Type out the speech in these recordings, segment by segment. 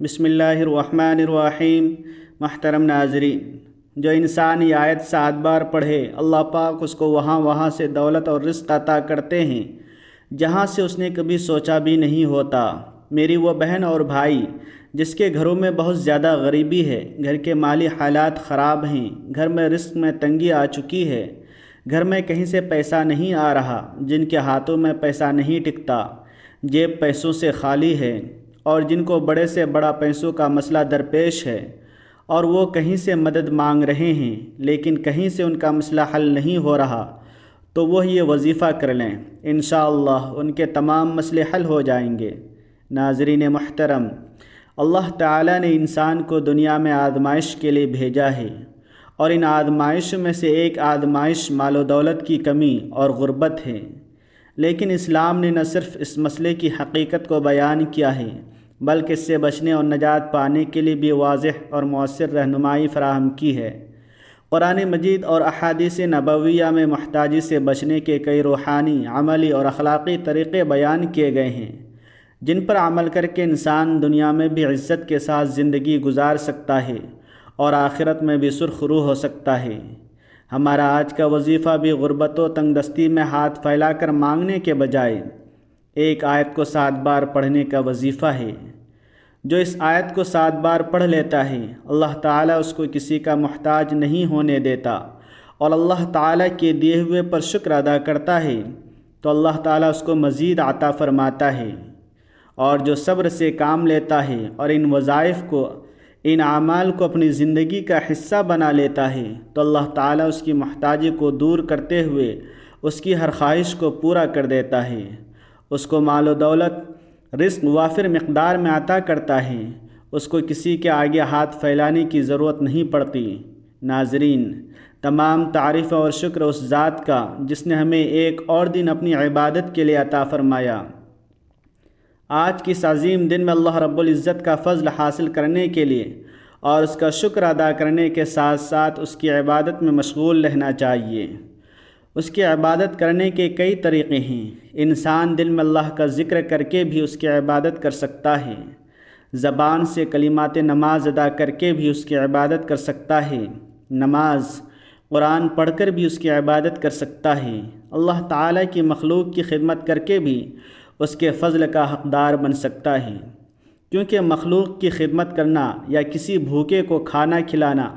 بسم اللہ الرحمن الرحیم۔ محترم ناظرین، جو انسان یہ آیت 7 بار پڑھے اللہ پاک اس کو وہاں سے دولت اور رزق عطا کرتے ہیں جہاں سے اس نے کبھی سوچا بھی نہیں ہوتا۔ میری وہ بہن اور بھائی جس کے گھروں میں بہت زیادہ غریبی ہے، گھر کے مالی حالات خراب ہیں، گھر میں رزق میں تنگی آ چکی ہے، گھر میں کہیں سے پیسہ نہیں آ رہا، جن کے ہاتھوں میں پیسہ نہیں ٹکتا، جیب پیسوں سے خالی ہے، اور جن کو بڑے سے بڑا پیسوں کا مسئلہ درپیش ہے اور وہ کہیں سے مدد مانگ رہے ہیں لیکن کہیں سے ان کا مسئلہ حل نہیں ہو رہا، تو وہ یہ وظیفہ کر لیں، انشاءاللہ ان کے تمام مسئلے حل ہو جائیں گے۔ ناظرین محترم، اللہ تعالیٰ نے انسان کو دنیا میں آزمائش کے لیے بھیجا ہے، اور ان آزمائشوں میں سے ایک آزمائش مال و دولت کی کمی اور غربت ہے، لیکن اسلام نے نہ صرف اس مسئلے کی حقیقت کو بیان کیا ہے بلکہ اس سے بچنے اور نجات پانے کے لیے بھی واضح اور مؤثر رہنمائی فراہم کی ہے۔ قرآن مجید اور احادیث نبویہ میں محتاجی سے بچنے کے کئی روحانی، عملی اور اخلاقی طریقے بیان کیے گئے ہیں جن پر عمل کر کے انسان دنیا میں بھی عزت کے ساتھ زندگی گزار سکتا ہے اور آخرت میں بھی سرخ روح ہو سکتا ہے۔ ہمارا آج کا وظیفہ بھی غربت و تنگ دستی میں ہاتھ پھیلا کر مانگنے کے بجائے ایک آیت کو 7 بار پڑھنے کا وظیفہ ہے۔ جو اس آیت کو 7 بار پڑھ لیتا ہے اللہ تعالیٰ اس کو کسی کا محتاج نہیں ہونے دیتا، اور اللہ تعالیٰ کے دیے ہوئے پر شکر ادا کرتا ہے تو اللہ تعالیٰ اس کو مزید عطا فرماتا ہے، اور جو صبر سے کام لیتا ہے اور ان وظائف کو، ان اعمال کو اپنی زندگی کا حصہ بنا لیتا ہے تو اللہ تعالیٰ اس کی محتاجی کو دور کرتے ہوئے اس کی ہر خواہش کو پورا کر دیتا ہے، اس کو مال و دولت، رزق وافر مقدار میں عطا کرتا ہے، اس کو کسی کے آگے ہاتھ پھیلانے کی ضرورت نہیں پڑتی۔ ناظرین، تمام تعریف اور شکر اس ذات کا جس نے ہمیں ایک اور دن اپنی عبادت کے لیے عطا فرمایا۔ آج کی اس عظیم دن میں اللہ رب العزت کا فضل حاصل کرنے کے لیے اور اس کا شکر ادا کرنے کے ساتھ ساتھ اس کی عبادت میں مشغول رہنا چاہیے۔ اس کی عبادت کرنے کے کئی طریقے ہیں۔ انسان دل میں اللہ کا ذکر کر کے بھی اس کی عبادت کر سکتا ہے، زبان سے کلمات نماز ادا کر کے بھی اس کی عبادت کر سکتا ہے، نماز قرآن پڑھ کر بھی اس کی عبادت کر سکتا ہے، اللہ تعالیٰ کی مخلوق کی خدمت کر کے بھی اس کے فضل کا حقدار بن سکتا ہے، کیونکہ مخلوق کی خدمت کرنا یا کسی بھوکے کو کھانا کھلانا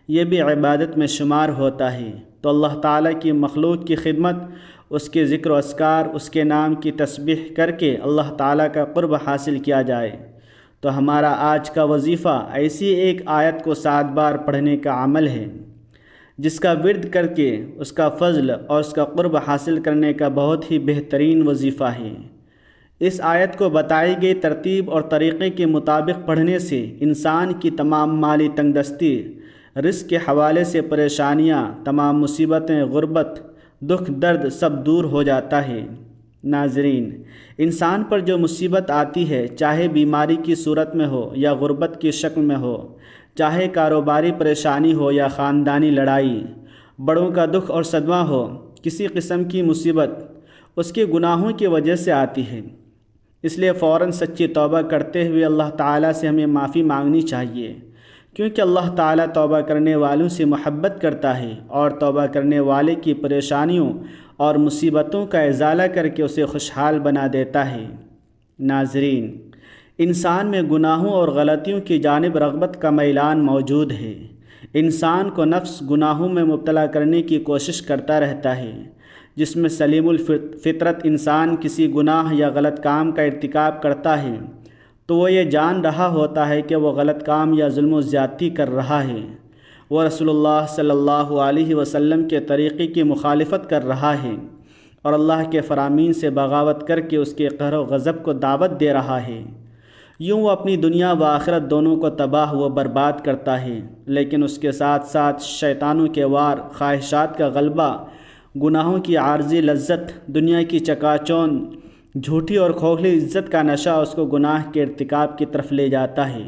یہ بھی عبادت میں شمار ہوتا ہے۔ تو اللہ تعالیٰ کی مخلوق کی خدمت، اس کے ذکر و اذکار، اس کے نام کی تسبیح کر کے اللہ تعالیٰ کا قرب حاصل کیا جائے تو ہمارا آج کا وظیفہ ایسی ایک آیت کو 7 بار پڑھنے کا عمل ہے جس کا ورد کر کے اس کا فضل اور اس کا قرب حاصل کرنے کا بہت ہی بہترین وظیفہ ہے۔ اس آیت کو بتائی گئی ترتیب اور طریقے کے مطابق پڑھنے سے انسان کی تمام مالی تنگ دستی، رزق کے حوالے سے پریشانیاں، تمام مصیبتیں، غربت، دکھ، درد سب دور ہو جاتا ہے۔ ناظرین، انسان پر جو مصیبت آتی ہے، چاہے بیماری کی صورت میں ہو یا غربت کی شکل میں ہو، چاہے کاروباری پریشانی ہو یا خاندانی لڑائی، بڑوں کا دکھ اور صدمہ ہو، کسی قسم کی مصیبت اس کے گناہوں کی وجہ سے آتی ہے، اس لیے فوراً سچی توبہ کرتے ہوئے اللہ تعالیٰ سے ہمیں معافی مانگنی چاہیے، کیونکہ اللہ تعالیٰ توبہ کرنے والوں سے محبت کرتا ہے اور توبہ کرنے والے کی پریشانیوں اور مصیبتوں کا ازالہ کر کے اسے خوشحال بنا دیتا ہے۔ ناظرین، انسان میں گناہوں اور غلطیوں کی جانب رغبت کا میلان موجود ہے۔ انسان کو نفس گناہوں میں مبتلا کرنے کی کوشش کرتا رہتا ہے، جس میں سلیم الفطرت انسان کسی گناہ یا غلط کام کا ارتکاب کرتا ہے تو وہ یہ جان رہا ہوتا ہے کہ وہ غلط کام یا ظلم و زیادتی کر رہا ہے، وہ رسول اللہ صلی اللہ علیہ وسلم کے طریقے کی مخالفت کر رہا ہے اور اللہ کے فرامین سے بغاوت کر کے اس کے قہر و غضب کو دعوت دے رہا ہے۔ یوں وہ اپنی دنیا و آخرت دونوں کو تباہ و برباد کرتا ہے، لیکن اس کے ساتھ ساتھ شیطانوں کے وار، خواہشات کا غلبہ، گناہوں کی عارضی لذت، دنیا کی چکا چوند، جھوٹی اور کھوکھلی عزت کا نشہ اس کو گناہ کے ارتکاب کی طرف لے جاتا ہے۔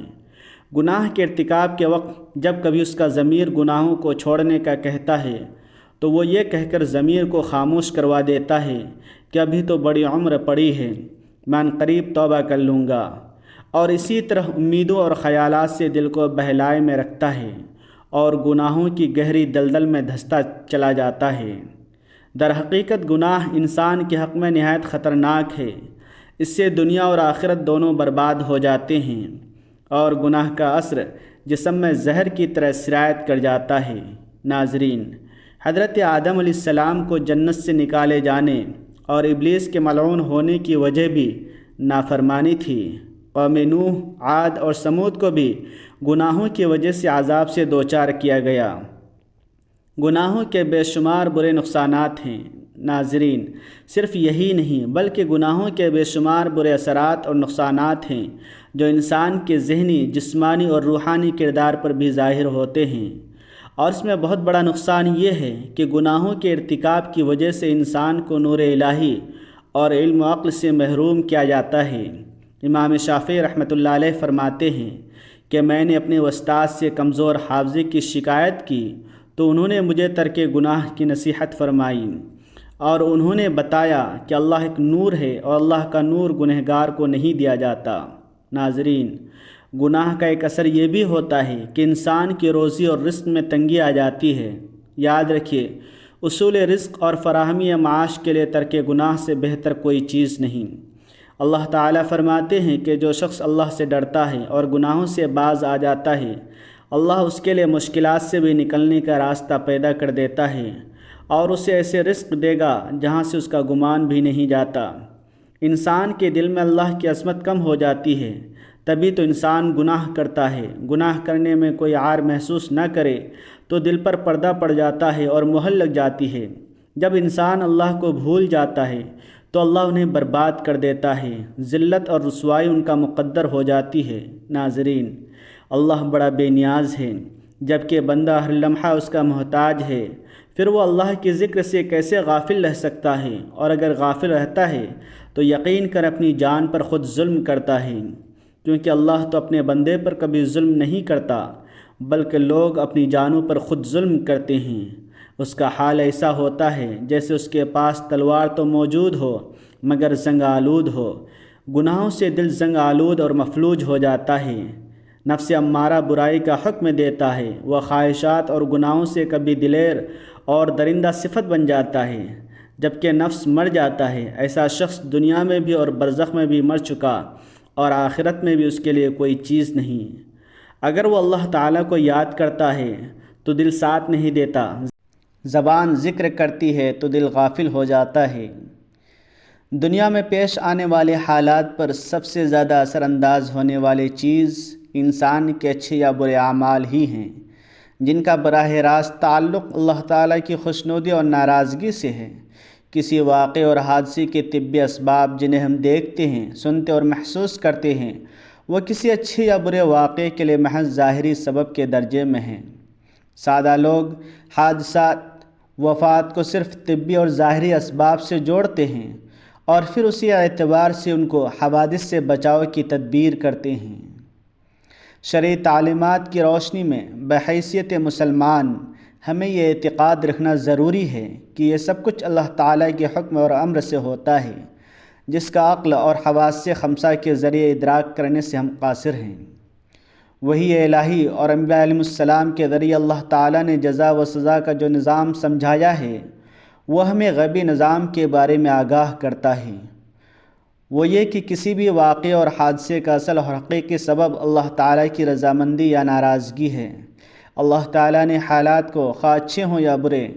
گناہ کے ارتکاب کے وقت جب کبھی اس کا ضمیر گناہوں کو چھوڑنے کا کہتا ہے تو وہ یہ کہہ کر ضمیر کو خاموش کروا دیتا ہے کہ ابھی تو بڑی عمر پڑی ہے، میں عنقریب توبہ کر لوں گا، اور اسی طرح امیدوں اور خیالات سے دل کو بہلائے میں رکھتا ہے اور گناہوں کی گہری دلدل میں دھنستا چلا جاتا ہے۔ در حقیقت گناہ انسان کے حق میں نہایت خطرناک ہے، اس سے دنیا اور آخرت دونوں برباد ہو جاتے ہیں، اور گناہ کا اثر جسم میں زہر کی طرح سرایت کر جاتا ہے۔ ناظرین، حضرت آدم علیہ السلام کو جنت سے نکالے جانے اور ابلیس کے ملعون ہونے کی وجہ بھی نافرمانی تھی۔ قوم نوح، عاد اور سمود کو بھی گناہوں کی وجہ سے عذاب سے دوچار کیا گیا۔ گناہوں کے بے شمار برے نقصانات ہیں۔ ناظرین، صرف یہی نہیں بلکہ گناہوں کے بے شمار برے اثرات اور نقصانات ہیں جو انسان کے ذہنی، جسمانی اور روحانی کردار پر بھی ظاہر ہوتے ہیں، اور اس میں بہت بڑا نقصان یہ ہے کہ گناہوں کے ارتکاب کی وجہ سے انسان کو نور الہی اور علم و عقل سے محروم کیا جاتا ہے۔ امام شافعی رحمۃ اللہ علیہ فرماتے ہیں کہ میں نے اپنے استاد سے کمزور حافظے کی شکایت کی تو انہوں نے مجھے ترک گناہ کی نصیحت فرمائی، اور انہوں نے بتایا کہ اللہ ایک نور ہے اور اللہ کا نور گنہگار کو نہیں دیا جاتا۔ ناظرین، گناہ کا ایک اثر یہ بھی ہوتا ہے کہ انسان کی روزی اور رزق میں تنگی آ جاتی ہے۔ یاد رکھیے، اصول رزق اور فراہمی معاش کے لیے ترک گناہ سے بہتر کوئی چیز نہیں۔ اللہ تعالیٰ فرماتے ہیں کہ جو شخص اللہ سے ڈرتا ہے اور گناہوں سے باز آ جاتا ہے، اللہ اس کے لیے مشکلات سے بھی نکلنے کا راستہ پیدا کر دیتا ہے اور اسے ایسے رزق دے گا جہاں سے اس کا گمان بھی نہیں جاتا۔ انسان کے دل میں اللہ کی عظمت کم ہو جاتی ہے، تبھی تو انسان گناہ کرتا ہے۔ گناہ کرنے میں کوئی عار محسوس نہ کرے تو دل پر پردہ پڑ جاتا ہے اور مہر لگ جاتی ہے۔ جب انسان اللہ کو بھول جاتا ہے تو اللہ انہیں برباد کر دیتا ہے، ذلت اور رسوائی ان کا مقدر ہو جاتی ہے۔ ناظرین، اللہ بڑا بے نیاز ہے، جبکہ بندہ ہر لمحہ اس کا محتاج ہے، پھر وہ اللہ کے ذکر سے کیسے غافل رہ سکتا ہے؟ اور اگر غافل رہتا ہے تو یقین کر اپنی جان پر خود ظلم کرتا ہے، کیونکہ اللہ تو اپنے بندے پر کبھی ظلم نہیں کرتا، بلکہ لوگ اپنی جانوں پر خود ظلم کرتے ہیں۔ اس کا حال ایسا ہوتا ہے جیسے اس کے پاس تلوار تو موجود ہو مگر زنگ آلود ہو۔ گناہوں سے دل زنگ آلود اور مفلوج ہو جاتا ہے۔ نفس امارہ برائی کا حکم دیتا ہے، وہ خواہشات اور گناہوں سے کبھی دلیر اور درندہ صفت بن جاتا ہے، جبکہ نفس مر جاتا ہے۔ ایسا شخص دنیا میں بھی اور برزخ میں بھی مر چکا، اور آخرت میں بھی اس کے لیے کوئی چیز نہیں۔ اگر وہ اللہ تعالیٰ کو یاد کرتا ہے تو دل ساتھ نہیں دیتا، زبان ذکر کرتی ہے تو دل غافل ہو جاتا ہے۔ دنیا میں پیش آنے والے حالات پر سب سے زیادہ اثر انداز ہونے والی چیز انسان کے اچھے یا برے اعمال ہی ہیں، جن کا براہ راست تعلق اللہ تعالیٰ کی خوشنودی اور ناراضگی سے ہے۔ کسی واقعے اور حادثے کے طبی اسباب جنہیں ہم دیکھتے ہیں، سنتے اور محسوس کرتے ہیں، وہ کسی اچھے یا برے واقعے کے لیے محض ظاہری سبب کے درجے میں ہیں۔ سادہ لوگ حادثات، وفات کو صرف طبی اور ظاہری اسباب سے جوڑتے ہیں اور پھر اسی اعتبار سے ان کو حوادث سے بچاؤ کی تدبیر کرتے ہیں۔ شرعی تعلیمات کی روشنی میں بحیثیت مسلمان ہمیں یہ اعتقاد رکھنا ضروری ہے کہ یہ سب کچھ اللہ تعالیٰ کے حکم اور امر سے ہوتا ہے، جس کا عقل اور حواس خمسہ کے ذریعے ادراک کرنے سے ہم قاصر ہیں۔ وحی الہی اور انبیاء علیہ السلام کے ذریعے اللہ تعالیٰ نے جزا و سزا کا جو نظام سمجھایا ہے، وہ ہمیں غیبی نظام کے بارے میں آگاہ کرتا ہے۔ وہ یہ کہ کسی بھی واقعے اور حادثے کا اصل اور حقیقی سبب اللہ تعالیٰ کی رضامندی یا ناراضگی ہے۔ اللہ تعالیٰ نے حالات کو خواہ اچھے ہوں یا برے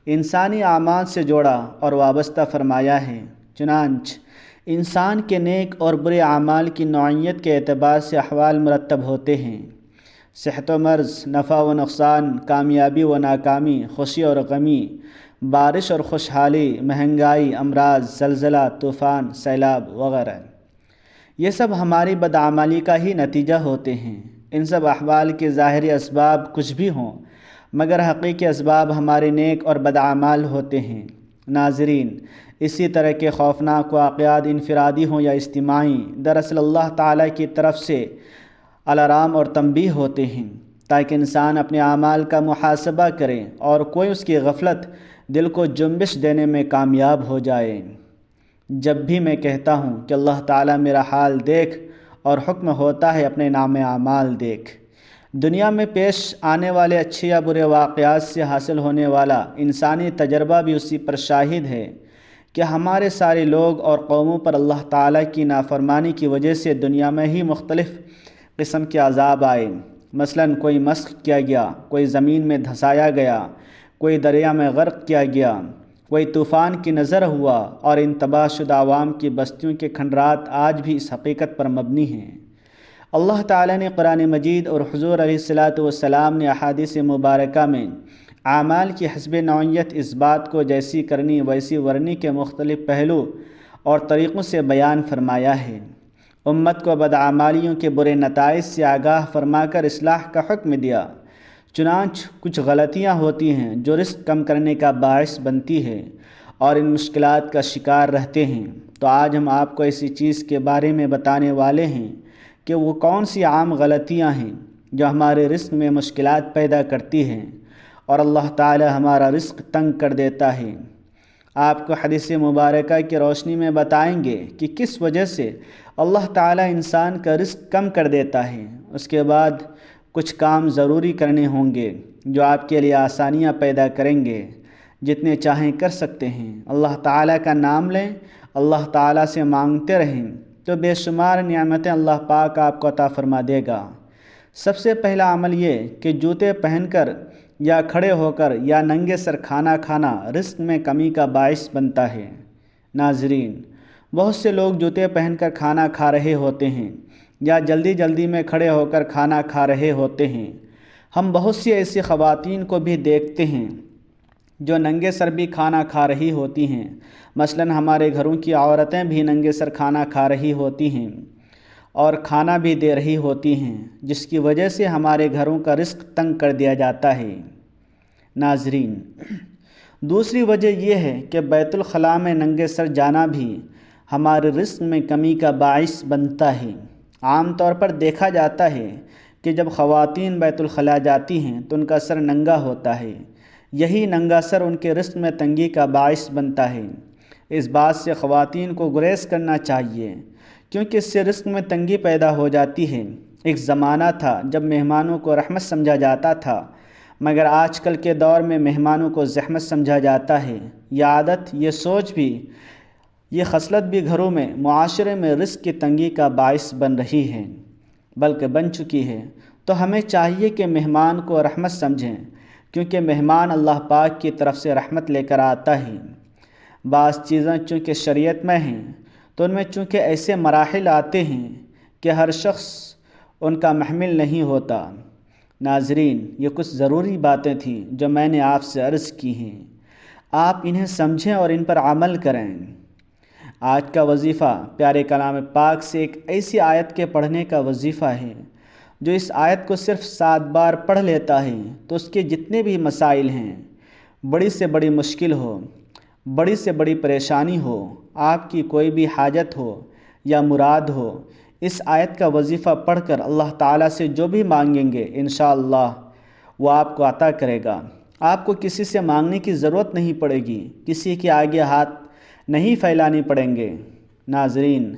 انسانی اعمال سے جوڑا اور وابستہ فرمایا ہے۔ چنانچہ انسان کے نیک اور برے اعمال کی نوعیت کے اعتبار سے احوال مرتب ہوتے ہیں۔ صحت و مرض، نفع و نقصان، کامیابی و ناکامی، خوشی اور غمی، بارش اور خوشحالی، مہنگائی، امراض، زلزلہ، طوفان، سیلاب وغیرہ، یہ سب ہماری بدعملی کا ہی نتیجہ ہوتے ہیں۔ ان سب احوال کے ظاہری اسباب کچھ بھی ہوں مگر حقیقی اسباب ہمارے نیک اور بدعمال ہوتے ہیں۔ ناظرین، اسی طرح کے خوفناک واقعات انفرادی ہوں یا اجتماعی، دراصل اللہ تعالیٰ کی طرف سے الارم اور تنبیہ ہوتے ہیں تاکہ انسان اپنے اعمال کا محاسبہ کرے اور کوئی اس کی غفلت دل کو جنبش دینے میں کامیاب ہو جائے۔ جب بھی میں کہتا ہوں کہ اللہ تعالیٰ میرا حال دیکھ اور حکم ہوتا ہے اپنے نام اعمال دیکھ۔ دنیا میں پیش آنے والے اچھے یا برے واقعات سے حاصل ہونے والا انسانی تجربہ بھی اسی پر شاہد ہے کہ ہمارے سارے لوگ اور قوموں پر اللہ تعالیٰ کی نافرمانی کی وجہ سے دنیا میں ہی مختلف قسم کے عذاب آئے۔ مثلاً کوئی مسخ کیا گیا، کوئی زمین میں دھسایا گیا، کوئی دریا میں غرق کیا گیا، کوئی طوفان کی نظر ہوا، اور ان تباہ شدہ عوام کی بستیوں کے کھنڈرات آج بھی اس حقیقت پر مبنی ہیں۔ اللہ تعالیٰ نے قرآن مجید اور حضور علیہ الصلاۃ والسلام نے احادیث مبارکہ میں اعمال کی حسب نوعیت اس بات کو جیسی کرنی ویسی ورنی کے مختلف پہلو اور طریقوں سے بیان فرمایا ہے۔ امت کو بدعمالیوں کے برے نتائج سے آگاہ فرما کر اصلاح کا حکم دیا۔ چنانچہ کچھ غلطیاں ہوتی ہیں جو رزق کم کرنے کا باعث بنتی ہے اور ان مشکلات کا شکار رہتے ہیں، تو آج ہم آپ کو ایسی چیز کے بارے میں بتانے والے ہیں کہ وہ کون سی عام غلطیاں ہیں جو ہمارے رزق میں مشکلات پیدا کرتی ہیں اور اللہ تعالی ہمارا رزق تنگ کر دیتا ہے۔ آپ کو حدیث مبارکہ کی روشنی میں بتائیں گے کہ کس وجہ سے اللہ تعالی انسان کا رزق کم کر دیتا ہے۔ اس کے بعد کچھ کام ضروری کرنے ہوں گے جو آپ کے لیے آسانیاں پیدا کریں گے، جتنے چاہیں کر سکتے ہیں۔ اللہ تعالیٰ کا نام لیں، اللہ تعالیٰ سے مانگتے رہیں تو بے شمار نعمتیں اللہ پاک آپ کو عطا فرما دے گا۔ سب سے پہلا عمل یہ کہ جوتے پہن کر یا کھڑے ہو کر یا ننگے سر کھانا کھانا رزق میں کمی کا باعث بنتا ہے۔ ناظرین، بہت سے لوگ جوتے پہن کر کھانا کھا رہے ہوتے ہیں یا جلدی جلدی میں کھڑے ہو کر کھانا کھا رہے ہوتے ہیں۔ ہم بہت سی ایسی خواتین کو بھی دیکھتے ہیں جو ننگے سر بھی کھانا کھا رہی ہوتی ہیں۔ مثلاً ہمارے گھروں کی عورتیں بھی ننگے سر کھانا کھا رہی ہوتی ہیں اور کھانا بھی دے رہی ہوتی ہیں، جس کی وجہ سے ہمارے گھروں کا رزق تنگ کر دیا جاتا ہے۔ ناظرین، دوسری وجہ یہ ہے کہ بیت الخلاء میں ننگے سر جانا بھی ہمارے رزق میں کمی کا باعث بنتا ہے۔ عام طور پر دیکھا جاتا ہے کہ جب خواتین بیت الخلاء جاتی ہیں تو ان کا سر ننگا ہوتا ہے۔ یہی ننگا سر ان کے رزق میں تنگی کا باعث بنتا ہے۔ اس بات سے خواتین کو گریز کرنا چاہیے، کیونکہ اس سے رزق میں تنگی پیدا ہو جاتی ہے۔ ایک زمانہ تھا جب مہمانوں کو رحمت سمجھا جاتا تھا، مگر آج کل کے دور میں مہمانوں کو زحمت سمجھا جاتا ہے۔ یہ عادت، یہ سوچ بھی، یہ خصلت بھی گھروں میں، معاشرے میں رزق کی تنگی کا باعث بن رہی ہے، بلکہ بن چکی ہے۔ تو ہمیں چاہیے کہ مہمان کو رحمت سمجھیں، کیونکہ مہمان اللہ پاک کی طرف سے رحمت لے کر آتا ہے۔ بعض چیزیں چونکہ شریعت میں ہیں تو ان میں چونکہ ایسے مراحل آتے ہیں کہ ہر شخص ان کا محمل نہیں ہوتا۔ ناظرین، یہ کچھ ضروری باتیں تھیں جو میں نے آپ سے عرض کی ہیں، آپ انہیں سمجھیں اور ان پر عمل کریں۔ آج کا وظیفہ پیارے کلام پاک سے ایک ایسی آیت کے پڑھنے کا وظیفہ ہے جو اس آیت کو صرف 7 بار پڑھ لیتا ہے تو اس کے جتنے بھی مسائل ہیں، بڑی سے بڑی مشکل ہو، بڑی سے بڑی پریشانی ہو، آپ کی کوئی بھی حاجت ہو یا مراد ہو، اس آیت کا وظیفہ پڑھ کر اللہ تعالیٰ سے جو بھی مانگیں گے انشاءاللہ وہ آپ کو عطا کرے گا۔ آپ کو کسی سے مانگنے کی ضرورت نہیں پڑے گی، کسی کے آگے ہاتھ نہیں پھیلانے پڑیں گے۔ ناظرین،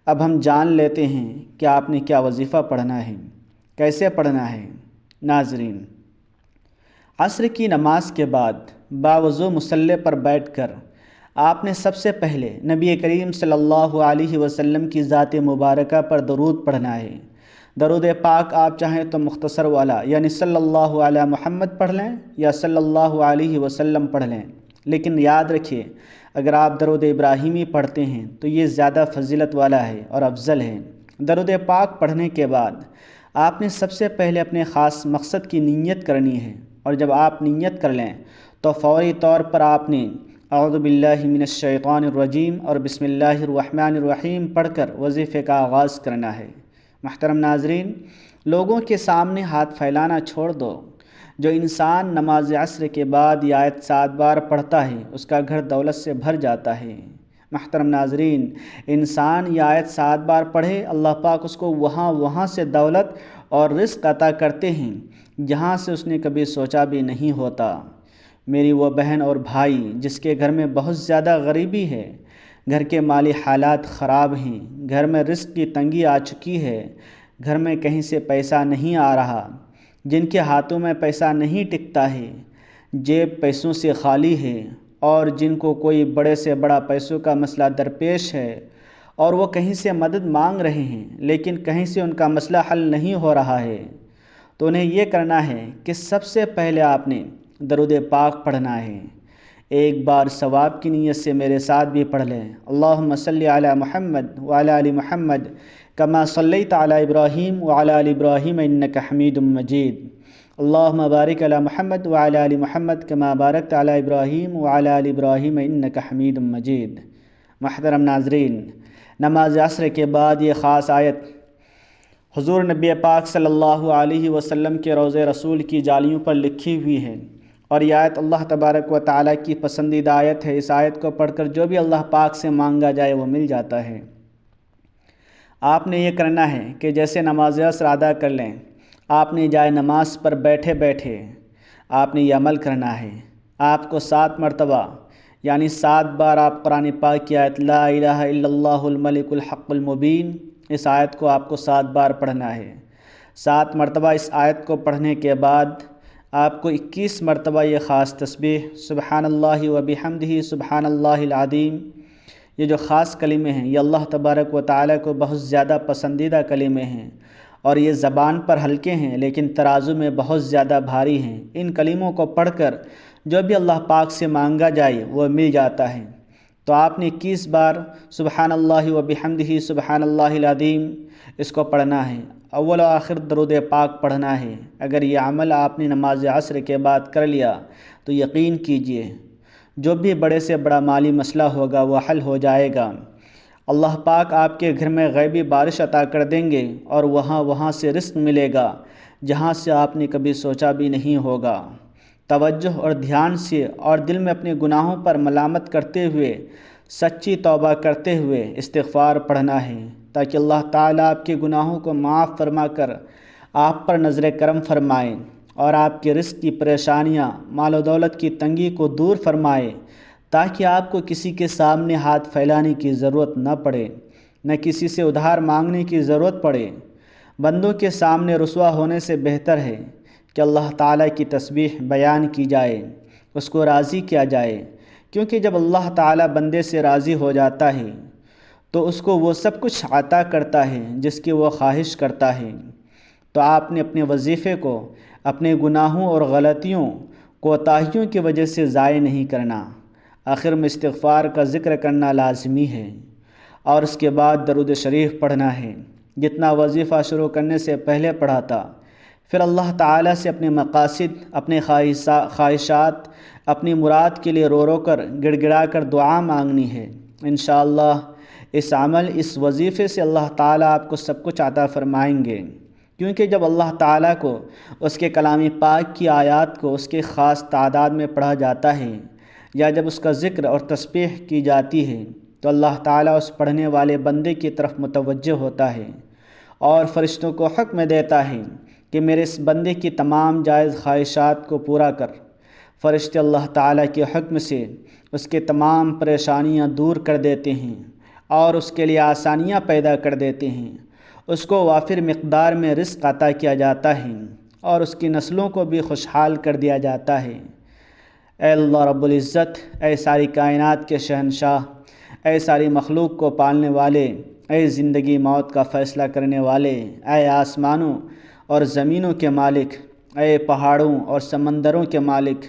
اب ہم جان لیتے ہیں کہ آپ نے کیا وظیفہ پڑھنا ہے، کیسے پڑھنا ہے۔ ناظرین، عصر کی نماز کے بعد باوضو مصلی پر بیٹھ کر آپ نے سب سے پہلے نبی کریم صلی اللہ علیہ وسلم کی ذات مبارکہ پر درود پڑھنا ہے۔ درود پاک آپ چاہیں تو مختصر والا یعنی صلی اللہ علی محمد پڑھ لیں یا صلی اللہ علیہ وسلم پڑھ لیں، لیکن یاد رکھیے اگر آپ درود ابراہیمی پڑھتے ہیں تو یہ زیادہ فضیلت والا ہے اور افضل ہے۔ درود پاک پڑھنے کے بعد آپ نے سب سے پہلے اپنے خاص مقصد کی نیت کرنی ہے، اور جب آپ نیت کر لیں تو فوری طور پر آپ نے اعوذ باللہ من الشیطان الرجیم اور بسم اللہ الرحمن الرحیم پڑھ کر وظیفے کا آغاز کرنا ہے۔ محترم ناظرین، لوگوں کے سامنے ہاتھ پھیلانا چھوڑ دو۔ جو انسان نماز عصر کے بعد یہ آیت 7 بار پڑھتا ہے اس کا گھر دولت سے بھر جاتا ہے۔ محترم ناظرین، انسان یہ آیت 7 بار پڑھے، اللہ پاک اس کو وہاں سے دولت اور رزق عطا کرتے ہیں جہاں سے اس نے کبھی سوچا بھی نہیں ہوتا۔ میری وہ بہن اور بھائی جس کے گھر میں بہت زیادہ غریبی ہے، گھر کے مالی حالات خراب ہیں، گھر میں رزق کی تنگی آ چکی ہے، گھر میں کہیں سے پیسہ نہیں آ رہا، جن کے ہاتھوں میں پیسہ نہیں ٹکتا ہے، جیب پیسوں سے خالی ہے، اور جن کو کوئی بڑے سے بڑا پیسوں کا مسئلہ درپیش ہے اور وہ کہیں سے مدد مانگ رہے ہیں لیکن کہیں سے ان کا مسئلہ حل نہیں ہو رہا ہے، تو انہیں یہ کرنا ہے کہ سب سے پہلے آپ نے درود پاک پڑھنا ہے۔ ایک بار ثواب کی نیت سے میرے ساتھ بھی پڑھ لیں۔ اللہم صلی علی محمد وعلی آل محمد کما صلیت علی ابراہیم وعلی آل ابراہیم انک حمید مجید۔ اللہم بارک علی محمد وعلی آل محمد کما بارکت علی ابراہیم وعلی آل ابراہیم انک حمید مجید۔ محترم ناظرین، نماز عصر کے بعد یہ خاص آیت حضور نبی پاک صلی اللہ علیہ وسلم کے روضہ رسول کی جالیوں پر لکھی ہوئی ہے، اور یہ آیت اللہ تبارک و تعالیٰ کی پسندیدہ آیت ہے۔ اس آیت کو پڑھ کر جو بھی اللہ پاک سے مانگا جائے وہ مل جاتا ہے۔ آپ نے یہ کرنا ہے کہ جیسے نماز عصر ادا کر لیں، آپ نے جائے نماز پر بیٹھے بیٹھے آپ نے یہ عمل کرنا ہے۔ آپ کو 7 مرتبہ یعنی 7 بار آپ قرآن پاک کی آیت لا الہ الا اللہ الملک الحق المبین، اس آیت کو آپ کو 7 بار پڑھنا ہے۔ 7 مرتبہ اس آیت کو پڑھنے کے بعد آپ کو 21 مرتبہ یہ خاص تسبیح سبحان اللہ و بحمدہ سبحان اللہ العظیم، یہ جو خاص کلمے ہیں یہ اللہ تبارک و تعالیٰ کو بہت زیادہ پسندیدہ کلمے ہیں، اور یہ زبان پر ہلکے ہیں لیکن ترازو میں بہت زیادہ بھاری ہیں۔ ان کلموں کو پڑھ کر جو بھی اللہ پاک سے مانگا جائے وہ مل جاتا ہے۔ تو آپ نے 21 بار سبحان اللہ و بحمدہ سبحان اللہ العظیم اس کو پڑھنا ہے۔ اول و آخر درود پاک پڑھنا ہے۔ اگر یہ عمل آپ نے نماز عصر کے بعد کر لیا تو یقین کیجئے جو بھی بڑے سے بڑا مالی مسئلہ ہوگا وہ حل ہو جائے گا۔ اللہ پاک آپ کے گھر میں غیبی بارش عطا کر دیں گے، اور وہاں سے رزق ملے گا جہاں سے آپ نے کبھی سوچا بھی نہیں ہوگا۔ توجہ اور دھیان سے اور دل میں اپنے گناہوں پر ملامت کرتے ہوئے سچی توبہ کرتے ہوئے استغفار پڑھنا ہے، تاکہ اللہ تعالیٰ آپ کے گناہوں کو معاف فرما کر آپ پر نظر کرم فرمائے، اور آپ کے رزق کی پریشانیاں، مال و دولت کی تنگی کو دور فرمائے، تاکہ آپ کو کسی کے سامنے ہاتھ پھیلانے کی ضرورت نہ پڑے، نہ کسی سے ادھار مانگنے کی ضرورت پڑے۔ بندوں کے سامنے رسوا ہونے سے بہتر ہے کہ اللہ تعالیٰ کی تسبیح بیان کی جائے، اس کو راضی کیا جائے، کیونکہ جب اللہ تعالیٰ بندے سے راضی ہو جاتا ہے تو اس کو وہ سب کچھ عطا کرتا ہے جس کی وہ خواہش کرتا ہے۔ تو آپ نے اپنے وظیفے کو اپنے گناہوں اور غلطیوں کوتاہیوں کی وجہ سے ضائع نہیں کرنا۔ آخر میں استغفار کا ذکر کرنا لازمی ہے، اور اس کے بعد درود شریف پڑھنا ہے، جتنا وظیفہ شروع کرنے سے پہلے پڑھا تھا۔ پھر اللہ تعالیٰ سے اپنے مقاصد، اپنے خواہشات، اپنی مراد کے لیے رو رو کر گڑ گڑا کر دعا مانگنی ہے۔ انشاءاللہ اس عمل، اس وظیفے سے اللہ تعالیٰ آپ کو سب کچھ عطا فرمائیں گے، کیونکہ جب اللہ تعالیٰ کو اس کے کلام پاک کی آیات کو اس کے خاص تعداد میں پڑھا جاتا ہے، یا جب اس کا ذکر اور تسبیح کی جاتی ہے، تو اللہ تعالیٰ اس پڑھنے والے بندے کی طرف متوجہ ہوتا ہے اور فرشتوں کو حکم دیتا ہے کہ میرے اس بندے کی تمام جائز خواہشات کو پورا کر۔ فرشتے اللہ تعالیٰ کے حکم سے اس کے تمام پریشانیاں دور کر دیتے ہیں اور اس کے لیے آسانیاں پیدا کر دیتے ہیں۔ اس کو وافر مقدار میں رزق عطا کیا جاتا ہے اور اس کی نسلوں کو بھی خوشحال کر دیا جاتا ہے۔ اے اللہ رب العزت، اے ساری کائنات کے شہنشاہ، اے ساری مخلوق کو پالنے والے، اے زندگی موت کا فیصلہ کرنے والے، اے آسمانوں اور زمینوں کے مالک، اے پہاڑوں اور سمندروں کے مالک،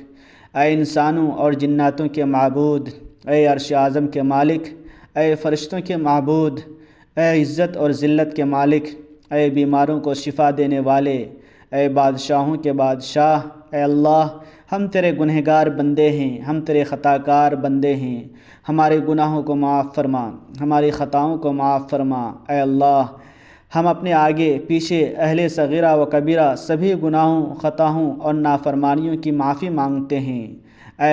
اے انسانوں اور جناتوں کے معبود، اے عرش اعظم کے مالک، اے فرشتوں کے معبود، اے عزت اور ذلت کے مالک، اے بیماروں کو شفا دینے والے، اے بادشاہوں کے بادشاہ، اے اللہ ہم تیرے گنہگار بندے ہیں، ہم تیرے خطا کار بندے ہیں، ہمارے گناہوں کو معاف فرما، ہماری خطاؤں کو معاف فرما۔ اے اللہ ہم اپنے آگے پیچھے، اہل صغیرہ و کبیرہ سبھی گناہوں، خطاؤں اور نافرمانیوں کی معافی مانگتے ہیں۔ اے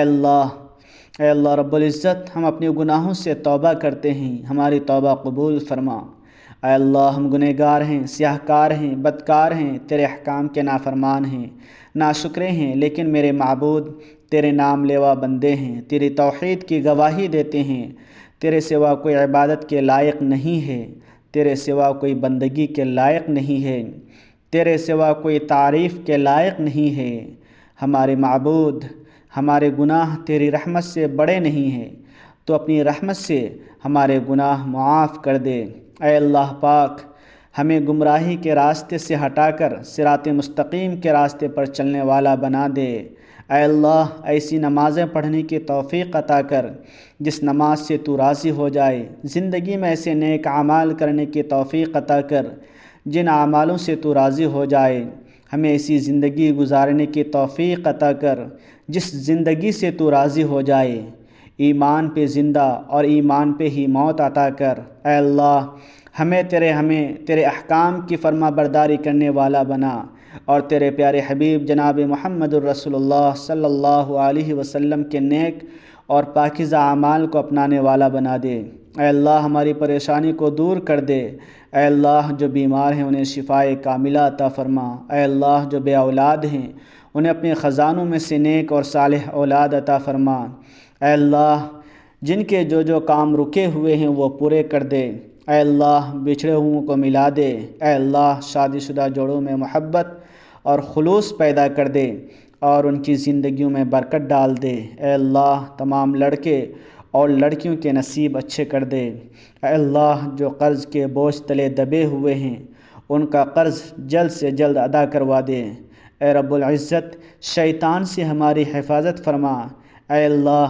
اللہ رب العزت، ہم اپنے گناہوں سے توبہ کرتے ہیں، ہماری توبہ قبول فرما۔ اے اللہ ہم گنہگار ہیں، سیاہ کار ہیں، بدکار ہیں، تیرے احکام کے نافرمان ہیں، ناشکرے ہیں، لیکن میرے معبود تیرے نام لیوا بندے ہیں، تیری توحید کی گواہی دیتے ہیں، تیرے سوا کوئی عبادت کے لائق نہیں ہے، تیرے سوا کوئی بندگی کے لائق نہیں ہے، تیرے سوا کوئی تعریف کے لائق نہیں ہے۔ ہمارے معبود، ہمارے گناہ تیری رحمت سے بڑے نہیں ہیں، تو اپنی رحمت سے ہمارے گناہ معاف کر دے۔ اے اللہ پاک، ہمیں گمراہی کے راستے سے ہٹا کر صراط مستقیم کے راستے پر چلنے والا بنا دے۔ اے اللہ، ایسی نمازیں پڑھنے کی توفیق عطا کر جس نماز سے تو راضی ہو جائے، زندگی میں ایسے نیک اعمال کرنے کی توفیق عطا کر جن اعمالوں سے تو راضی ہو جائے، ہمیں ایسی زندگی گزارنے کی توفیق عطا کر جس زندگی سے تو راضی ہو جائے، ایمان پہ زندہ اور ایمان پہ ہی موت عطا کر۔ اے اللہ، ہمیں تیرے احکام کی فرما برداری کرنے والا بنا، اور تیرے پیارے حبیب جناب محمد الرسول اللہ صلی اللہ علیہ وسلم کے نیک اور پاکیزہ اعمال کو اپنانے والا بنا دے۔ اے اللہ، ہماری پریشانی کو دور کر دے۔ اے اللہ، جو بیمار ہیں انہیں شفائے کاملہ عطا فرما۔ اے اللہ، جو بے اولاد ہیں انہیں اپنے خزانوں میں سے نیک اور صالح اولاد عطا فرما۔ اے اللہ، جن کے جو کام رکے ہوئے ہیں وہ پورے کر دے۔ اے اللہ، بچھڑے ہوئوں کو ملا دے۔ اے اللہ، شادی شدہ جوڑوں میں محبت اور خلوص پیدا کر دے اور ان کی زندگیوں میں برکت ڈال دے۔ اے اللہ، تمام لڑکے اور لڑکیوں کے نصیب اچھے کر دے۔ اے اللہ، جو قرض کے بوجھ تلے دبے ہوئے ہیں ان کا قرض جلد سے جلد ادا کروا دے۔ اے رب العزت، شیطان سے ہماری حفاظت فرما۔ اے اللہ،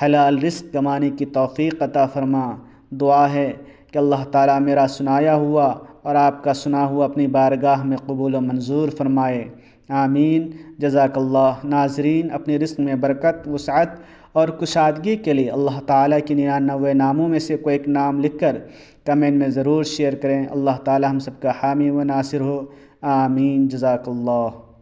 حلال رزق کمانے کی توفیق عطا فرما۔ دعا ہے کہ اللہ تعالیٰ میرا سنایا ہوا اور آپ کا سنا ہوا اپنی بارگاہ میں قبول و منظور فرمائے۔ آمین۔ جزاک اللہ۔ ناظرین، اپنی رزق میں برکت، وسعت اور کشادگی کے لیے اللہ تعالیٰ کی 99 ناموں میں سے کوئی ایک نام لکھ کر کمنٹ میں ضرور شیئر کریں۔ اللہ تعالیٰ ہم سب کا حامی و ناصر ہو۔ آمین۔ جزاک اللہ۔